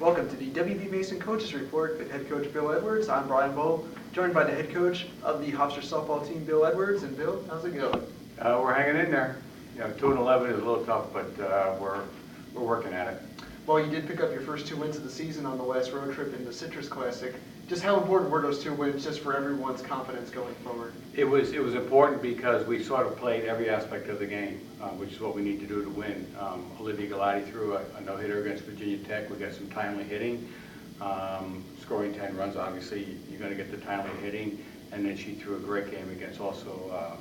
Welcome to the WB Mason Coaches Report with head coach Bill Edwards. I'm Brian Bull, joined by the head coach of the Hofstra softball team, Bill Edwards. And Bill, how's it going? We're hanging in there. 2-11 is a little tough, but we're working at it. Well, you did pick up your first 2 wins of the season on the last road trip in the Citrus Classic. Just how important were those 2 wins just for everyone's confidence going forward? It was important because we sort of played every aspect of the game, which is what we need to do to win. Olivia Galati threw a no-hitter against Virginia Tech. We got some timely hitting, scoring 10 runs. Obviously, you're going to get the timely hitting, and then she threw a great game against also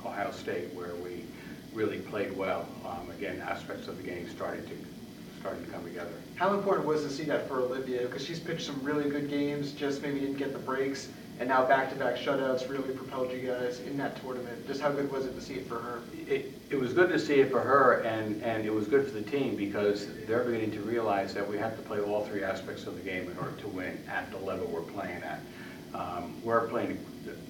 Ohio State, where we really played well. Again, aspects of the game starting to come together. How important was to see that for Olivia? Because she's pitched some really good games, just maybe didn't get the breaks, and now back-to-back shutouts really propelled you guys in that tournament. Just how good was it to see it for her? It was good to see it for her, and it was good for the team because they're beginning to realize that we have to play all 3 aspects of the game in order to win at the level we're playing at. We're playing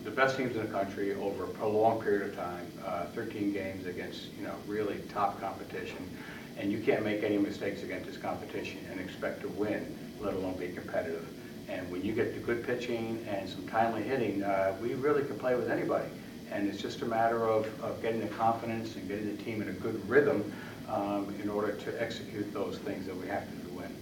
the best teams in the country over a prolonged period of time, 13 games against really top competition. And you can't make any mistakes against this competition and expect to win, let alone be competitive. And when you get the good pitching and some timely hitting, we really can play with anybody. And it's just a matter of getting the confidence and getting the team in a good rhythm in order to execute those things that we have to do to win.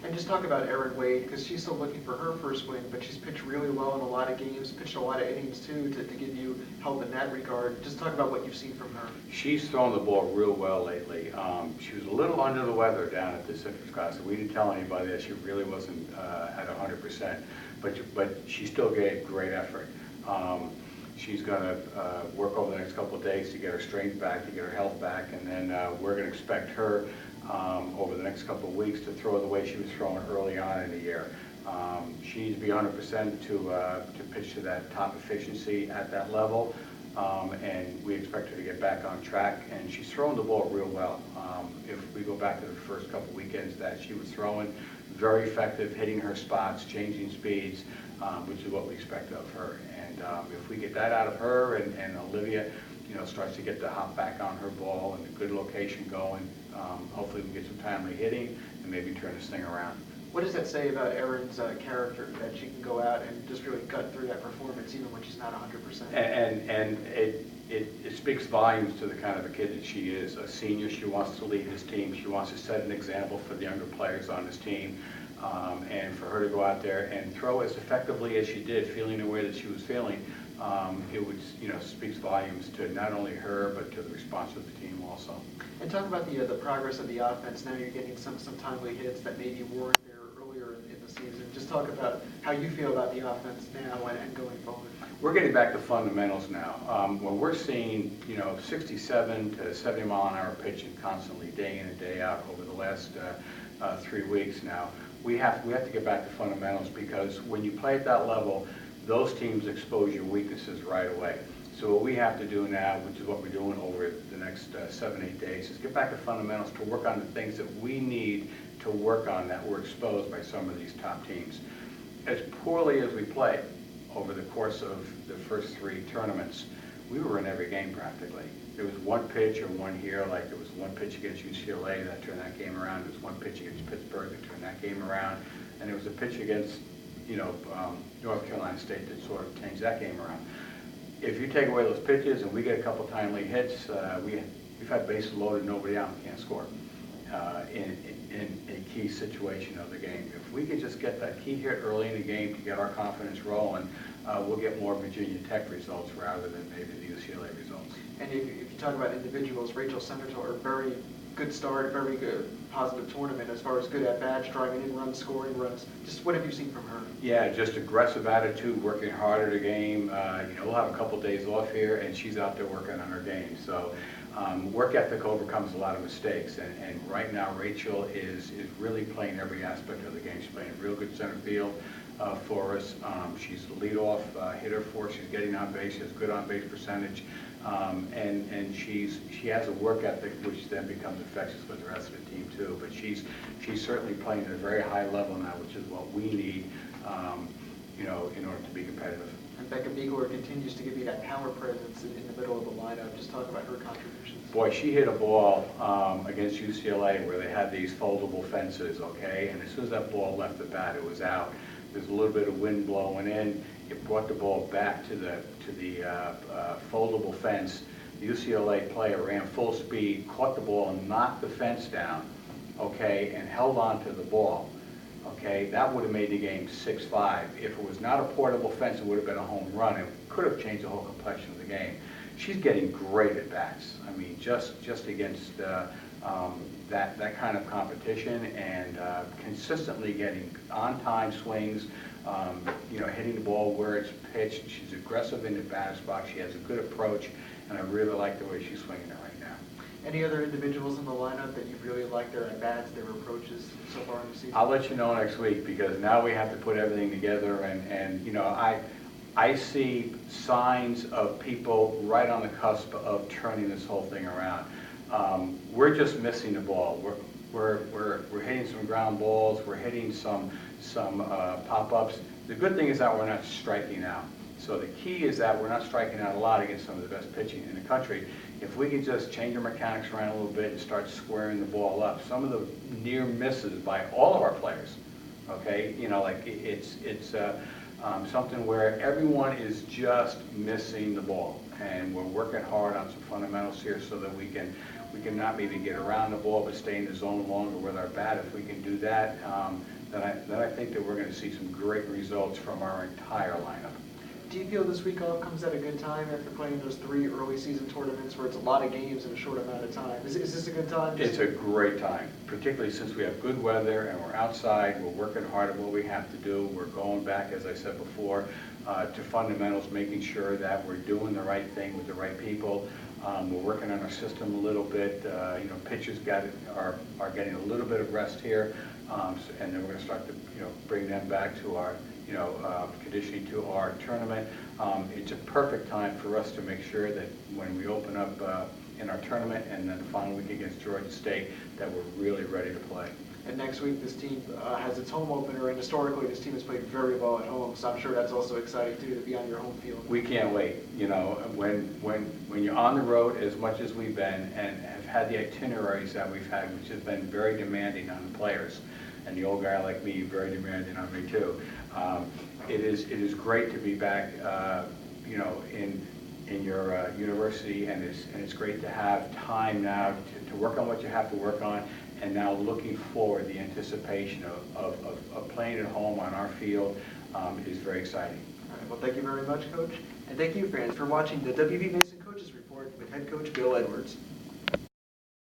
And just talk about Erin Wade, because she's still looking for her first win, but she's pitched really well in a lot of games, pitched a lot of innings too, to give you help in that regard. Just talk about what you've seen from her. She's thrown the ball real well lately. She was a little under the weather down at the Citrus Classic. We didn't tell anybody that she really wasn't at 100%, but she still gave great effort. She's going to work over the next couple of days to get her strength back, to get her health back, and then we're going to expect her over the next couple of weeks to throw the way she was throwing early on in the year. She needs to be 100% to pitch to that top efficiency at that level, and we expect her to get back on track. And she's throwing the ball real well. If we go back to the first couple weekends that she was throwing, very effective, hitting her spots, changing speeds, which is what we expect of her. And if we get that out of her and Olivia, starts to get the hop back on her ball and a good location going, hopefully we can get some timely hitting and maybe turn this thing around. What does that say about Erin's character, that she can go out and just really cut through that performance even when she's not 100%? And it speaks volumes to the kind of a kid that she is. A senior, she wants to lead this team. She wants to set an example for the younger players on this team. And for her to go out there and throw as effectively as she did, feeling the way that she was feeling, it would, speaks volumes to not only her but to the response of the team also. And talk about the progress of the offense. Now you're getting some timely hits that maybe weren't there earlier in the season. Just talk about how you feel about the offense now and going forward. We're getting back to fundamentals now. When we're seeing 67 to 70 mile an hour pitching constantly, day in and day out over the last 3 weeks now, we have to get back to fundamentals, because when you play at that level, those teams expose your weaknesses right away. So what we have to do now, which is what we're doing over the next 7-8 days, is get back to fundamentals to work on the things that we need to work on that were exposed by some of these top teams. As poorly as we played over the course of the first 3 tournaments, we were in every game practically. There was one pitch or one here, like there was one pitch against UCLA that turned that game around. There was one pitch against Pittsburgh that turned that game around. And there was a pitch against North Carolina State that sort of changed that game around. If you take away those pitches and we get a couple timely hits, we've had bases loaded, nobody out, and can't score in a key situation of the game. If we can just get that key hit early in the game to get our confidence rolling, we'll get more Virginia Tech results rather than maybe the UCLA results. And if you talk about individuals, Rachel Senator, very good start, very good positive tournament as far as good at-bats, driving in runs, scoring runs. Just what have you seen from her? Yeah, just aggressive attitude, working hard at a game. We'll have a couple days off here, and she's out there working on her game. So work ethic overcomes a lot of mistakes. And right now, Rachel is really playing every aspect of the game. She's playing real good center field for us. She's the leadoff hitter for us. She's getting on base. She has good on-base percentage. And she has a work ethic which then becomes infectious with the rest of the team too. But she's certainly playing at a very high level now, which is what we need, in order to be competitive. And Becca Beagler continues to give you that power presence in the middle of the lineup. Just talk about her contributions. Boy, she hit a ball against UCLA where they had these foldable fences, okay? And as soon as that ball left the bat, it was out. There's a little bit of wind blowing in. It brought the ball back to the foldable fence. The UCLA player ran full speed, caught the ball, and knocked the fence down, okay, and held on to the ball. Okay, that would have made the game 6-5. If it was not a portable fence, it would have been a home run. It could have changed the whole complexion of the game. She's getting great at bats. I mean, just against that kind of competition, and consistently getting on-time swings, hitting the ball where it's pitched. She's aggressive in the batter's box. She has a good approach, and I really like the way she's swinging it right now. Any other individuals in the lineup that you really like their at-bats, their approaches so far in the season? I'll let you know next week, because now we have to put everything together, and I see signs of people right on the cusp of turning this whole thing around. We're just missing the ball. We're hitting some ground balls. We're hitting some pop-ups. The good thing is that we're not striking out. So the key is that we're not striking out a lot against some of the best pitching in the country. If we could just change our mechanics around a little bit and start squaring the ball up, some of the near misses by all of our players, okay, it's something where everyone is just missing the ball, and we're working hard on some fundamentals here so that we can not maybe get around the ball but stay in the zone longer with our bat. If we can do that, then I think that we're going to see some great results from our entire lineup. Do you feel this week off comes at a good time after playing those 3 early season tournaments where it's a lot of games in a short amount of time? Is this a good time? It's a great time, particularly since we have good weather and we're outside. We're working hard at what we have to do. We're going back, as I said before, to fundamentals, making sure that we're doing the right thing with the right people. We're working on our system a little bit. Pitchers are getting a little bit of rest here, and then we're going to start to bring them back to our conditioning to our tournament. It's a perfect time for us to make sure that when we open up in our tournament and then the final week against Georgia State, that we're really ready to play. And next week this team has its home opener, and historically this team has played very well at home, so I'm sure that's also exciting too, to be on your home field. We can't wait. When you're on the road as much as we've been and have had the itineraries that we've had, which have been very demanding on the players, and the old guy like me, very demanding on me too. It is great to be back, in your university, and it's great to have time now to work on what you have to work on, and now looking forward, the anticipation of playing at home on our field is very exciting. All right, well, thank you very much, Coach, and thank you, fans, for watching the WV Mason Coaches Report with head coach Bill Edwards.